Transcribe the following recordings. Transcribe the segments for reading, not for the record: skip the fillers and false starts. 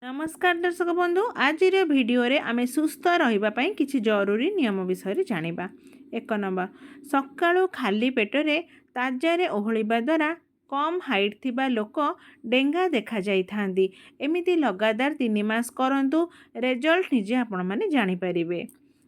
नमस्कार दर्शक बंधु आज भिडियो रे आमे सुस्थ रहिबा पई किछि जरूरी नियम विषय रे जानिबा। 1 नंबर सकाळु खाली पेटरे ताजारे ओहळिबा द्वारा कम हाइट थिबा लोक डेंगा देखा जाई थांदी। एमिति लगातार 3 मास करंतु रिजल्ट निजे आपण माने जानि परिबे।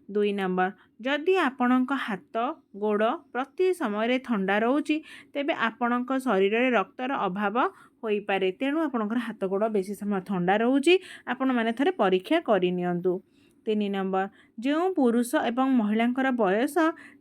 2 नंबर जदि आपणक हाथ गोड़ प्रति समय ठंडा रोची तेबे आपणक शरीर रे रक्तर अभाव होई पारे, तेणु आपणकर हाथ गोड़ बेसी समय ठंडा रोची आपण माने थरे परीक्षा करि नियंतु। 3 नंबर जो पुरुष एवं महिलांकर बयस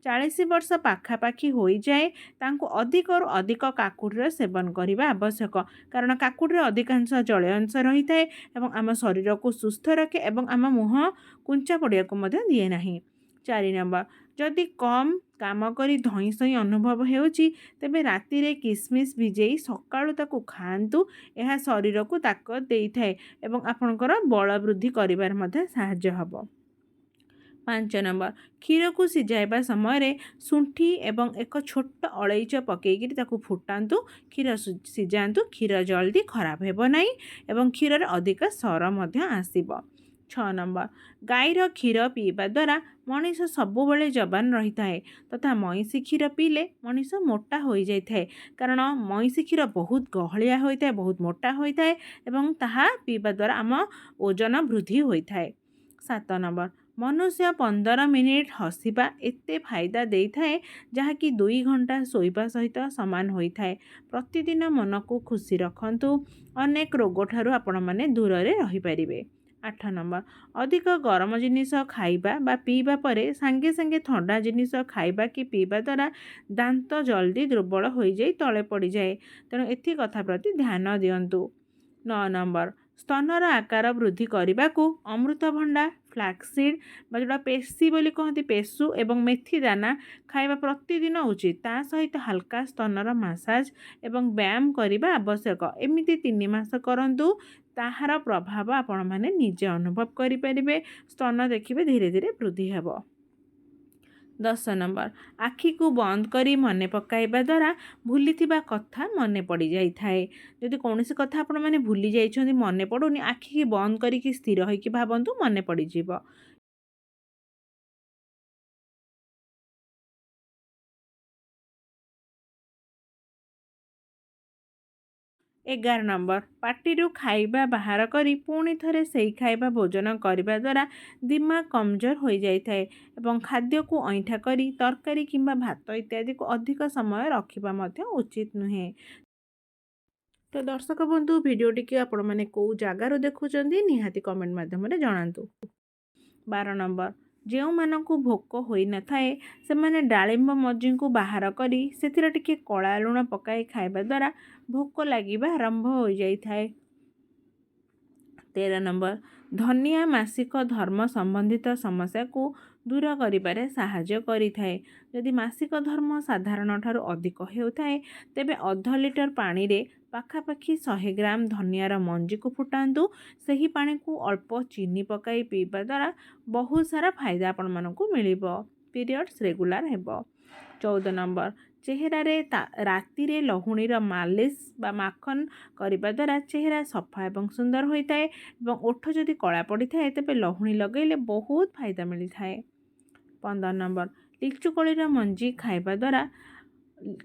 40 वर्ष पाखापाखि होई जाए तांको अधिक रु अधिक काकुड़ीर सेवन करने आवश्यक, कारण काकुड़ी अधिकांश जलीय अंश रही थाए एवं आम शरीर को सुस्थ रखे एवं आम मुह कुंचा पड़िया को दिए नहीं। 4 नंबर जदि कम काम करी धई सई अनुभव होउची तेबे राति रे किसमिस भिजेई सकाळु ताकू खांतु। यह शरीर को ताकत देई थाए एवं आपणकर बल वृद्धि करिबार मध्ये सहाय्य हबो। 5 नंबर क्षीर को सिझाइबा समय शुंठी एवं एक छोट अलैच पकईकि ताकू फुटांतु। क्षीर सिझांतु, क्षीर जल्दी खराब हेबो नाही एवं क्षीर रे अधिक सर मध्ये आसीबो। 6 नंबर गाईर क्षीर पीवा द्वारा मनीष सबुबले जवान रही थाए तथा मईसी क्षीर पीले मनीष मोटा हो जाए, कारण मईसी क्षीर बहुत गहलिया होता है, बहुत मोटा होता है एवं ताहा पीवा द्वारा आम ओजन वृद्धि होता है। 7 नंबर मनुष्य 15 मिनिट हसिबा एते फायदा दे थाए जहाँकि 2 घंटा शोइबा सहित समान होता है। प्रतिदिन मन को खुशी रखंतु, अनेक रोग ठारू आपण माने दूर रे रही परिबे। 8 नंबर अधिक गरम जिनिस खाइबा बा पीवा परे सांगे सांगे ठंडा जिनिस खाइबा कि पीवा द्वारा दांत जल्दी दुर्बल हो जाए, तले पड़ जाए, तेणु एथि कथा प्रति ध्यान दियंतु। 9 नंबर स्तनर आकार वृद्धि करने को अमृतभंडा, फ्लैक्सीड बा जोड़ा पेशी बोली कहती पेशु एवं मेथी दाना खाइबा प्रतिदिन उचित। ता सहित हल्का स्तनर मसाज एवं व्यायाम करने आवश्यक। एमिति 3 मास करंतु, ताहार प्रभाव आपण माने निजे अनुभव करि परिबे। स्तन देखिबे धीरे धीरे वृद्धि हेबो। 10 नंबर आखि को बंद करी मने पकाइबा द्वारा भूली थिबा कथा मने पड़ी जाई थाए। जदि कौनसी कथा आपण माने भूली जाइछोंती मने पड़ुनी, आखि की बंद करी स्थिर होइकी भाबंतु मने पड़ी जीवो। 11 नंबर पाटिरू खाइबा बाहर करी पुणी थरे सेई खाइबा भोजन करने द्वारा दिमाग कमजोर हो जाए एवं खाद्य को ऐठा करी तरकारी किंबा भात इत्यादि को अधिक समय रखिबा मध्य उचित नुहे। तो दर्शक बंधु भिडियोटी की आपण माने को जगार देखुचंदी निहाती कमेंट माध्यम जणांतु। 12 नंबर जो मानकु भोक होई न थाए से माने डालिंब मज्जी को बाहर करी सेथिरे टिके कला लुण पकाई खाइबा द्वारा भोक लागिबा आरंभ हो जाई थाए। 13 नंबर धनिया मासिक धर्म संबंधित समस्या को दूर करिबारे साहाय्य करिथाए। यदि मासिक धर्म साधारण ठारू अधिक हेउथाए तेबे अध लिटर पानी रे पाखापाखि 100 ग्राम धनियार मंजी को फुटांतु। सही पानी को अल्प चीनी पकाई पीवा द्वारा बहुत सारा फायदा आपण मानकु मिलिबो। पीरियड्स रेगुलर हेबो। 14 नंबर चेहरा रे राति रे लहुणीर मालिश बा माखन करिबा द्वारा चेहरा सफा एवं सुंदर होइताए एवं ओठ जदि कला पड़ी थाए तेबे लहुणी लगेले बहुत फायदा मिली थाए। 15 नंबर लिचु कोलीर मंजी खाइबा द्वारा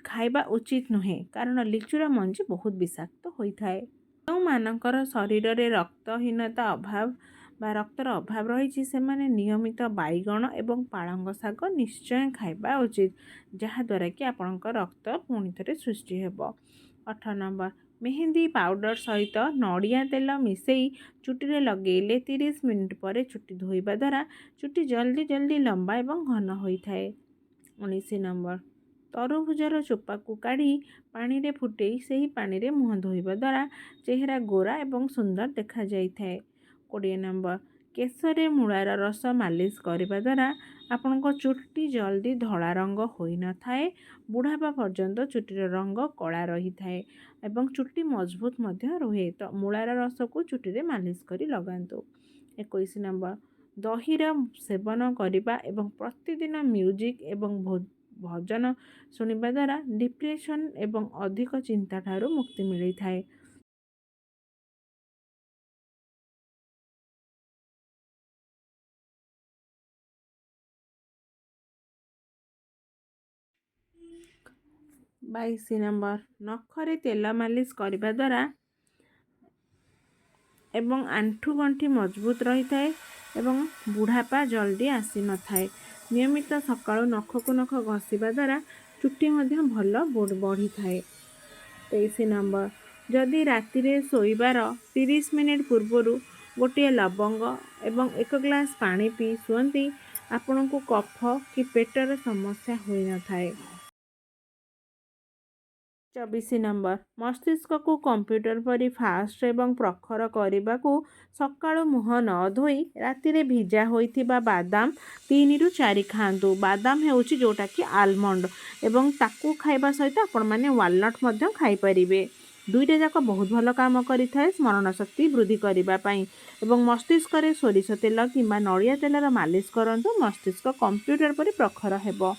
खाइबा उचित नुहे, कारण लिचुर मंजी बहुत विषाक्त होइथाए। जो मानकर शरीर रे रक्तहीनता अभाव बा रक्तर अभाव रही से माने नियमित बैगण एवं पालंग शाग निश्चय खाइबा उचित, जहाद्वारा कि आपणक रक्त पुणी थे सृष्टि हेबो। 18 नंबर मेहंदी पाउडर सहित नड़िया तेल मिसेई चुटी लगेले 30 मिनिट पर चुटी धोइबा द्वारा चुटी जल्दी जल्दी लंबा एवं घन होइथाए। 19 नंबर तरभुजर चोपा को काढ़ी पानी रे फुटेई सही पानी रे मुह धोइबा द्वारा चेहरा गोरा एवं सुंदर देखा जाइथाए। 20 नंबर केशरे मूलार रस मालिश करने द्वारा आपनको चुट्टी जल्दी धला रंग होई न थाए, बुढ़ापा पर्यंत चुट्टीर रंग कला रही थाए एवं चुट्टी मजबूत मध्य रुहे। तो मूलार रस को चुट्टी रे मालिश करी लगांतु। 21 नंबर दहीर सेवन करने एवं प्रतिदिन म्यूजिक एवं भजन शुणिबा द्वारा डिप्रेशन एवं अधिक चिंता ठारू मुक्ति मिली थाए। 22 नंबर नखरे तेल मालिश करने द्वारा एवं आंठु गंठी मजबूत रही थाए एवं बुढ़ापा जल्दी आसी न थाए। नियमित सकाळु नख को नख घषिबा द्वारा चुट्टी मध्य भल बढ़ी थाए। 23 नंबर जदि राति रे शोइबार 30 मिनिट पूर्व गोटे लवंग एवं 1 ग्लास पानी पी शुअंती आपण को कफ कि पेटर समस्या होई न थाए। 24 नंबर मस्तिष्क को कंप्यूटर परी फास्ट एवं प्रखर करने को सकाळु मुह न धोई राति रे भिजा होइथिबा बादाम 3 रु 4 खांतु। बादाम हेउची जोटा कि आलमंड एवं ताकू खाइबा सहित आपण माने वालनट मध्य खाई परिबे। दुईटा जाक बहुत भल काम करिथाए स्मरण शक्ति वृद्धि करबा पई एवं मस्तिष्क रे सोरिष तेल किंबा नड़िया तेलर मालिश करंतु मस्तिष्क कंप्यूटर परी प्रखर हेबो।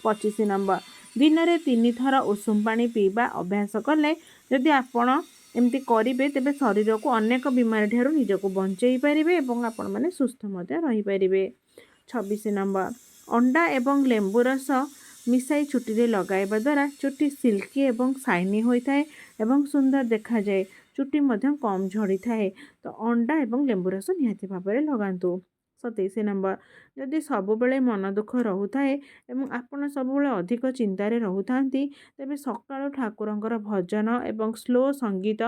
25 नंबर दिन में 3 थर उषुम पानी पीवा अभ्यास कले जदि आपण एमती करेंगे तेबे शरीर को अनेक बीमारी ठारू निजक बंचई पारे और आपण मैंने सुस्थ रही पारे। 26 नंबर अंडा एवं लेंबू रस मिसाई चुटी रे लगाइबा द्वारा चुटी सिल्की एवं शाइनी होता है एवं सुंदर देखा जाए चुटी मध्य कम झड़ी थाए। तो अंडा एवं लेंबू रस निहाती भाव में लगातु। 27 नंबर जदि सबुबले मन दुख रोथाए एवं आपण सबुबले अधिक चिंतार रोथांती तेबे सकाळु ठाकुरंकर भजन एवं स्लो संगीत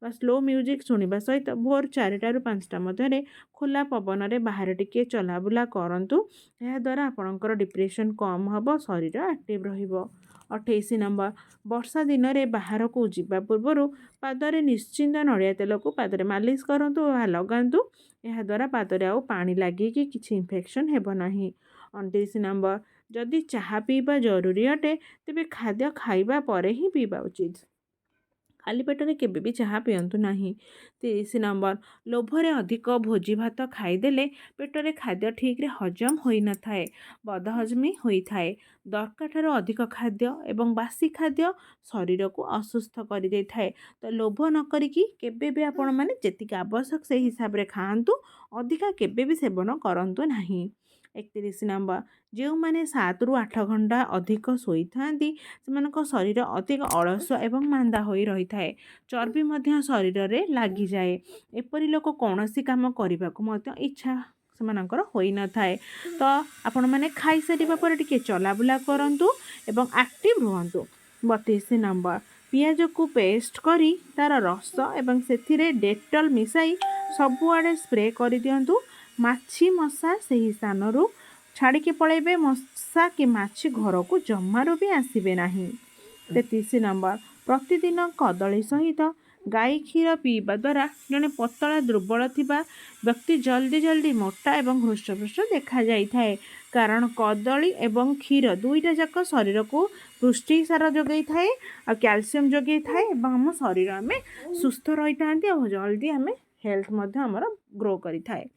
बा स्लो म्यूजिक सुनिबा सहित भोर 4टा रु 5टा मध्य खोला पवन रे बाहर टिके चलाबुला करंतु। यह द्वारा आपणकर डिप्रेशन कम हबो शरीर एक्टिव रहिबो। 28 नंबर वर्षा दिन में बाहर को जीवा पूर्व पादरे निश्चिंत नड़िया तेल को पादरे मालिश करंतु लगातु। यह द्वारा पादरे आउ पानी लगे कि किसी इन्फेक्शन हेब नहीं। 29 नंबर जदि चाहा पीवा जरूरी अटे तेबे खाद्य खाइबा परे ही पीवा उचित। खाली पेटरे केबे भी चाहा पियंतु नहीं। 30 नंबर लोभरे अधिक भोजी भात खाईदेले पेटरे खाद्य ठीक रे हजम होई न थाए बदहजमी होई थाए। दरकार ठारो अधिक खाद्य एवं बासी खाद्य शरीर को असुस्थ कर दे थाए। तो लोभ न करिकी केबे भी आपण माने जेतिक आवश्यक से हिसाब रे खाआंतु अधिका केबे भी सेवन करंतु नहीं। 31 नंबर जो मैंने 7 रु 8 घंटा अधिक शोई थांती सेमानक शरीर अधिक अलस एवं मांदा होई रही थाए चर्बी मध्य शरीर रे लागी जाए। एपरि लोक कौनसी काम करने को मध्य इच्छा सेमानकर होई न थाए। तो आपण माने खाई सारिबा पर टिके चलाबुला करंतु एवं एक्टिव रुहंतु। 32 नंबर पियाज को पेस्ट करी तार रस एवं सेथिरे डेटॉल मिसाई सबुआड़े स्प्रे कर दियंतु। माछी मशा सही स्थान छाड़ी के पलैबे मशा कि माछी घर को जमारू भी आसबे नहीं। 33 नंबर प्रतिदिन कदली सहित गाई क्षीर पीवा द्वारा जड़े पतला दुर्बल थिबा व्यक्ति जल्दी जल्दी मोटा एवं हृष्टपुष्ट देखा जाई थाए कारण कदली एवं क्षीर दुईटा जाक शरीर को पुष्टि सार जोगई थाए और कैल्शियम जोगई थाए एवं हम शरीर आम सुस्थ रही था जल्दी आम हेल्थ ग्रो करी थाए।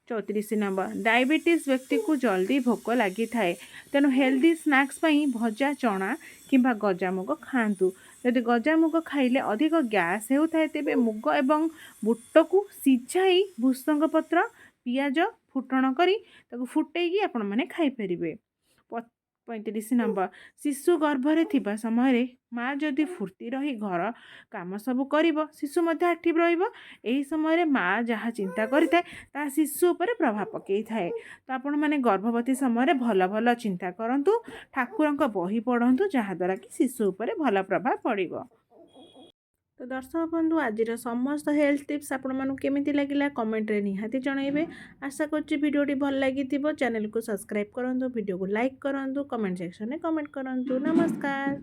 34 नंबर डायबिटीज व्यक्ति को जल्दी भोक लगी थाए तेणु हेल्दी स्नैक्स पई भजा चना किंबा गजामुग खातु। यदि गजामुग खाइले अधिक गैस होता है तेबे मुग एवं बुट को सिझाई भूसंग पत्र पियाज फुटण करी ताको फुटेकी आपण माने खाई परिबे। 35 नंबर शिशु गर्भरे थिबा समय माँ जदि फुर्ती रही घर काम सब करिबो शिशु मध्य एक्टिव रहिबो। एही समय माँ जहाँ चिंता करिथाए ता शिशु उपर प्रभाव पकई थाए। तो आपण माने गर्भवती समय भल भल चिंता करंतु ठाकुरंक बही पढ़ंतु जहाँ द्वारा कि शिशु उपर भल प्रभाव पड़िबो। तो दर्शक बंधु आज समस्त हेल्थ टिप्स आपण मानू केमिति लागिला कमेंट रे निहाती जणाइबे। आशा करछि वीडियोटी भल लागिथिबो। चैनल को सब्सक्राइब करंतु वीडियो को लाइक करंतु कमेंट सेक्शन में कमेंट करंतु। नमस्कार।